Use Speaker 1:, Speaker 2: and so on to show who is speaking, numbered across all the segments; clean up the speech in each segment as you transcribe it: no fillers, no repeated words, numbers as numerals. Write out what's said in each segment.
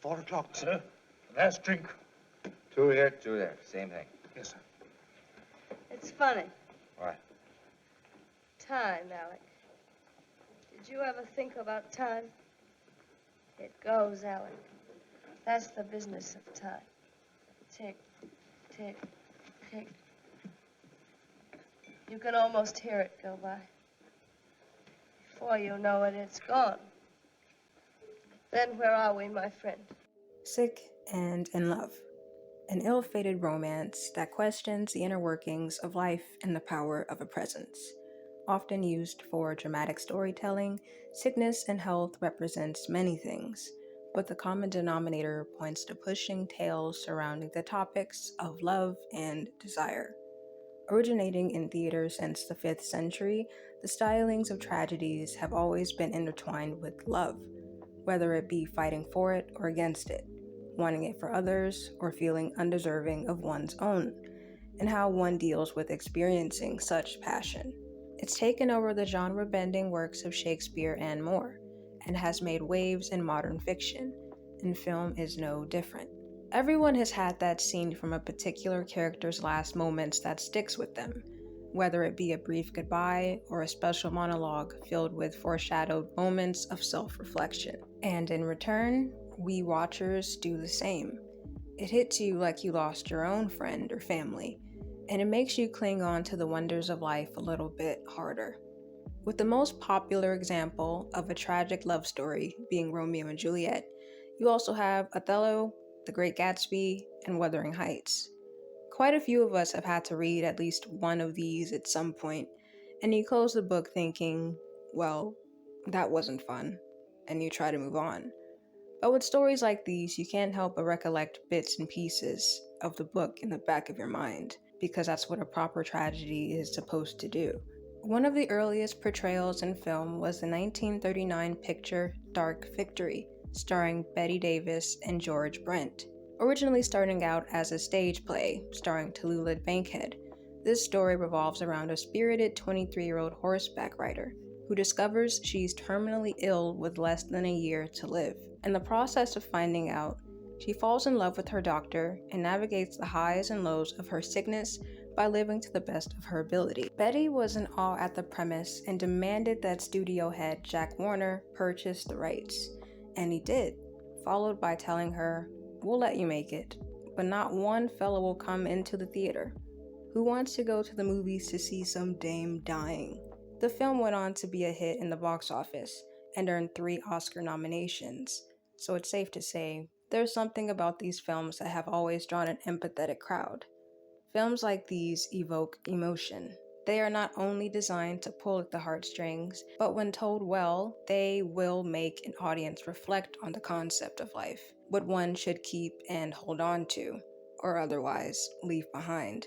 Speaker 1: 4 o'clock.
Speaker 2: Sir, last drink.
Speaker 3: 2 here, 2 there. Same thing.
Speaker 2: Yes, sir.
Speaker 4: It's funny.
Speaker 3: What?
Speaker 4: Time, Alec. Did you ever think about time? It goes, Alec. That's the business of time. Tick, tick, tick. You can almost hear it go by. Before you know it, it's gone. Then where are we, my friend?
Speaker 5: Sick and in love. An ill-fated romance that questions the inner workings of life and the power of a presence. Often used for dramatic storytelling, sickness and health represents many things, but the common denominator points to pushing tales surrounding the topics of love and desire. Originating in theater since the 5th century, the stylings of tragedies have always been intertwined with love, whether it be fighting for it or against it, wanting it for others or feeling undeserving of one's own, and how one deals with experiencing such passion. It's taken over the genre-bending works of Shakespeare and more, and has made waves in modern fiction, and film is no different. Everyone has had that scene from a particular character's last moments that sticks with them, whether it be a brief goodbye or a special monologue filled with foreshadowed moments of self-reflection. And in return, we watchers do the same. It hits you like you lost your own friend or family, and it makes you cling on to the wonders of life a little bit harder. With the most popular example of a tragic love story being Romeo and Juliet, you also have Othello, The Great Gatsby, and Wuthering Heights. Quite a few of us have had to read at least one of these at some point, and you close the book thinking, well, that wasn't fun, and you try to move on. But with stories like these, you can't help but recollect bits and pieces of the book in the back of your mind, because that's what a proper tragedy is supposed to do. One of the earliest portrayals in film was the 1939 picture Dark Victory, starring Bette Davis and George Brent. Originally starting out as a stage play starring Tallulah Bankhead, this story revolves around a spirited 23-year-old horseback rider who discovers she's terminally ill with less than a year to live. In the process of finding out, she falls in love with her doctor and navigates the highs and lows of her sickness by living to the best of her ability. Betty was in awe at the premise and demanded that studio head Jack Warner purchase the rights. And he did, followed by telling her, "We'll let you make it, but not one fellow will come into the theater. Who wants to go to the movies to see some dame dying?" The film went on to be a hit in the box office and earned 3 Oscar nominations, so it's safe to say there's something about these films that have always drawn an empathetic crowd. Films like these evoke emotion. They are not only designed to pull at the heartstrings, but when told well, they will make an audience reflect on the concept of life, what one should keep and hold on to, or otherwise leave behind.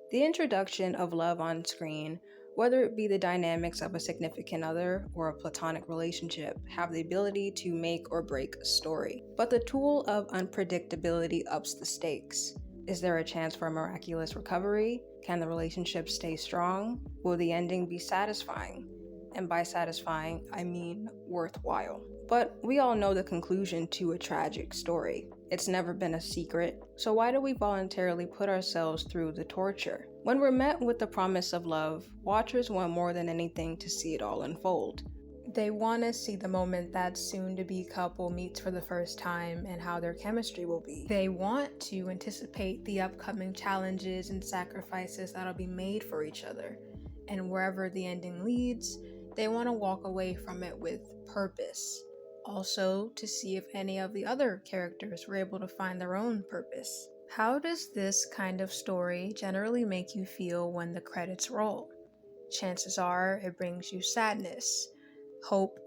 Speaker 5: The introduction of love on screen, whether it be the dynamics of a significant other or a platonic relationship, have the ability to make or break a story. But the tool of unpredictability ups the stakes. Is there a chance for a miraculous recovery? Can the relationship stay strong? Will the ending be satisfying? And by satisfying, I mean worthwhile. But we all know the conclusion to a tragic story. It's never been a secret, so why do we voluntarily put ourselves through the torture? When we're met with the promise of love, watchers want more than anything to see it all unfold. They want to see the moment that soon-to-be couple meets for the first time and how their chemistry will be. They want to anticipate the upcoming challenges and sacrifices that'll be made for each other. And wherever the ending leads, they want to walk away from it with purpose. Also, to see if any of the other characters were able to find their own purpose. How does this kind of story generally make you feel when the credits roll? Chances are it brings you sadness, hope,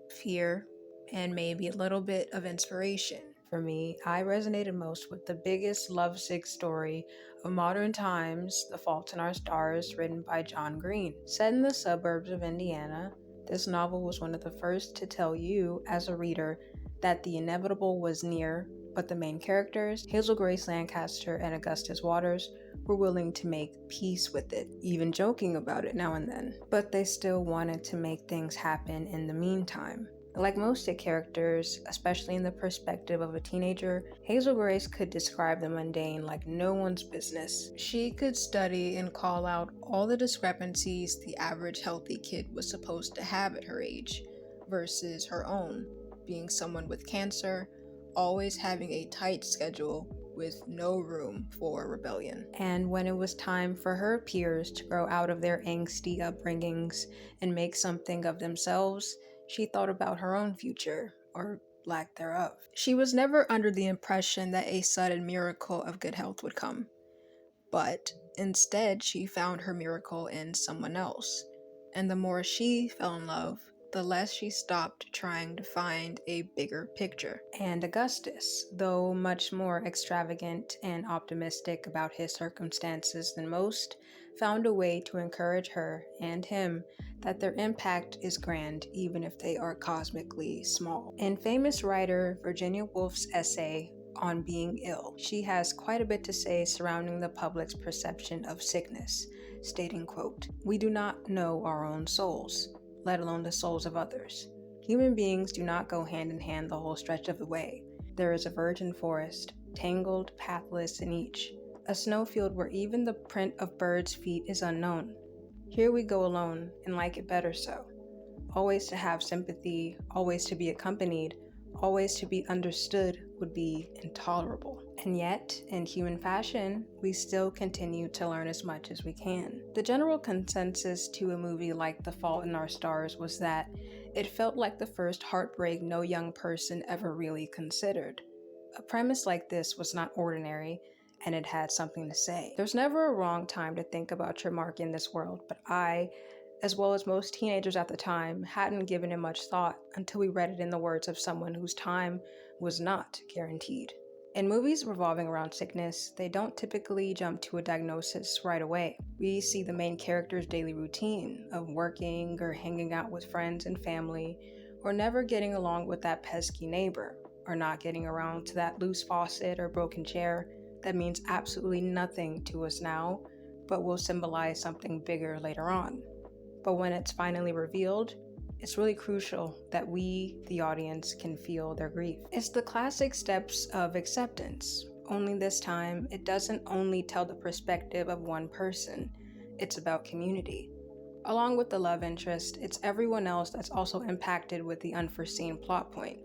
Speaker 5: fear, and maybe a little bit of inspiration. For me, I resonated most with the biggest lovesick story of modern times, The Fault in Our Stars, written by John Green. Set in the suburbs of Indiana, this novel was one of the first to tell you, as a reader, that the inevitable was near, but the main characters, Hazel Grace Lancaster and Augustus Waters, were willing to make peace with it, even joking about it now and then. But they still wanted to make things happen in the meantime. Like most sick characters, especially in the perspective of a teenager, Hazel Grace could describe the mundane like no one's business. She could study and call out all the discrepancies the average healthy kid was supposed to have at her age, versus her own, being someone with cancer, always having a tight schedule with no room for rebellion. And when it was time for her peers to grow out of their angsty upbringings and make something of themselves, she thought about her own future, or lack thereof. She was never under the impression that a sudden miracle of good health would come, but instead she found her miracle in someone else. And the more she fell in love, the less she stopped trying to find a bigger picture. And Augustus, though much more extravagant and optimistic about his circumstances than most, found a way to encourage her and him that their impact is grand even if they are cosmically small. In famous writer Virginia Woolf's essay on being ill, she has quite a bit to say surrounding the public's perception of sickness, stating, quote, "We do not know our own souls, let alone the souls of others. Human beings do not go hand in hand the whole stretch of the way. There is a virgin forest, tangled, pathless in each, a snowfield where even the print of birds' feet is unknown. Here we go alone, and like it better so. Always to have sympathy, always to be accompanied, always to be understood would be intolerable. And yet, in human fashion, we still continue to learn as much as we can." The general consensus to a movie like The Fault in Our Stars was that it felt like the first heartbreak no young person ever really considered. A premise like this was not ordinary, and it had something to say. There's never a wrong time to think about your mark in this world, but I, as well as most teenagers at the time, hadn't given it much thought until we read it in the words of someone whose time was not guaranteed. In movies revolving around sickness, they don't typically jump to a diagnosis right away. We see the main character's daily routine of working or hanging out with friends and family, or never getting along with that pesky neighbor, or not getting around to that loose faucet or broken chair that means absolutely nothing to us now, but will symbolize something bigger later on. But when it's finally revealed, it's really crucial that we, the audience, can feel their grief. It's the classic steps of acceptance, only this time it doesn't only tell the perspective of one person, it's about community. Along with the love interest, it's everyone else that's also impacted with the unforeseen plot point,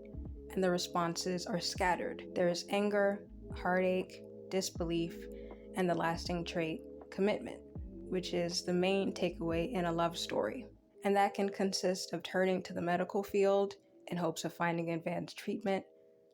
Speaker 5: and the responses are scattered. There's anger, heartache, disbelief, and the lasting trait, commitment, which is the main takeaway in a love story. And that can consist of turning to the medical field in hopes of finding advanced treatment,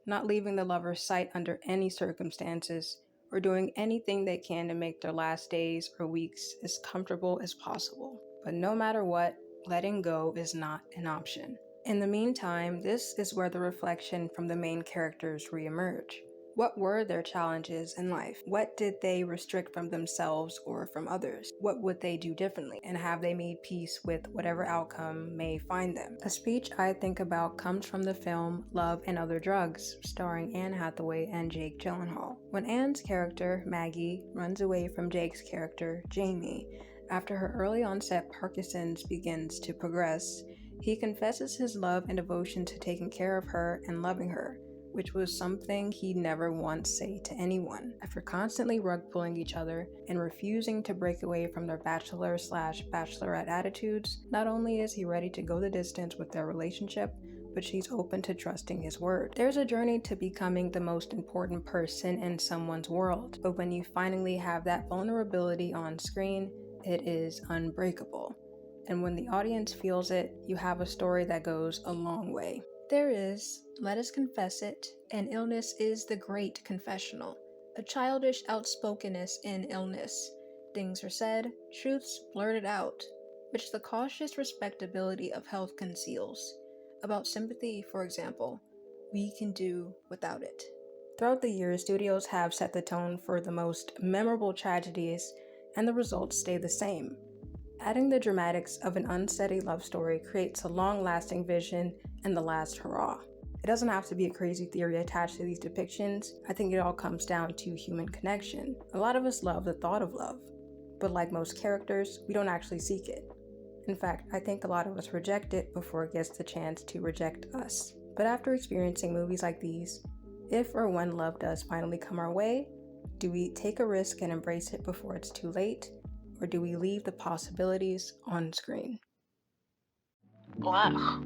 Speaker 5: not leaving the lover's sight under any circumstances, or doing anything they can to make their last days or weeks as comfortable as possible. But no matter what, letting go is not an option. In the meantime, this is where the reflection from the main characters reemerge. What were their challenges in life? What did they restrict from themselves or from others? What would they do differently? And have they made peace with whatever outcome may find them? A speech I think about comes from the film Love and Other Drugs, starring Anne Hathaway and Jake Gyllenhaal. When Anne's character, Maggie, runs away from Jake's character, Jamie, after her early onset Parkinson's begins to progress, he confesses his love and devotion to taking care of her and loving her, which was something he'd never once say to anyone. After constantly rug-pulling each other and refusing to break away from their bachelor/bachelorette attitudes, not only is he ready to go the distance with their relationship, but she's open to trusting his word. There's a journey to becoming the most important person in someone's world, but when you finally have that vulnerability on screen, it is unbreakable. And when the audience feels it, you have a story that goes a long way. There is, let us confess it, an illness is the great confessional, a childish outspokenness in illness. Things are said, truths blurted out, which the cautious respectability of health conceals. About sympathy, for example, we can do without it. Throughout the years, studios have set the tone for the most memorable tragedies, and the results stay the same. Adding the dramatics of an unsteady love story creates a long-lasting vision and the last hurrah. It doesn't have to be a crazy theory attached to these depictions. I think it all comes down to human connection. A lot of us love the thought of love, but like most characters, we don't actually seek it. In fact, I think a lot of us reject it before it gets the chance to reject us. But after experiencing movies like these, if or when love does finally come our way, do we take a risk and embrace it before it's too late, or do we leave the possibilities on screen?
Speaker 1: Wow.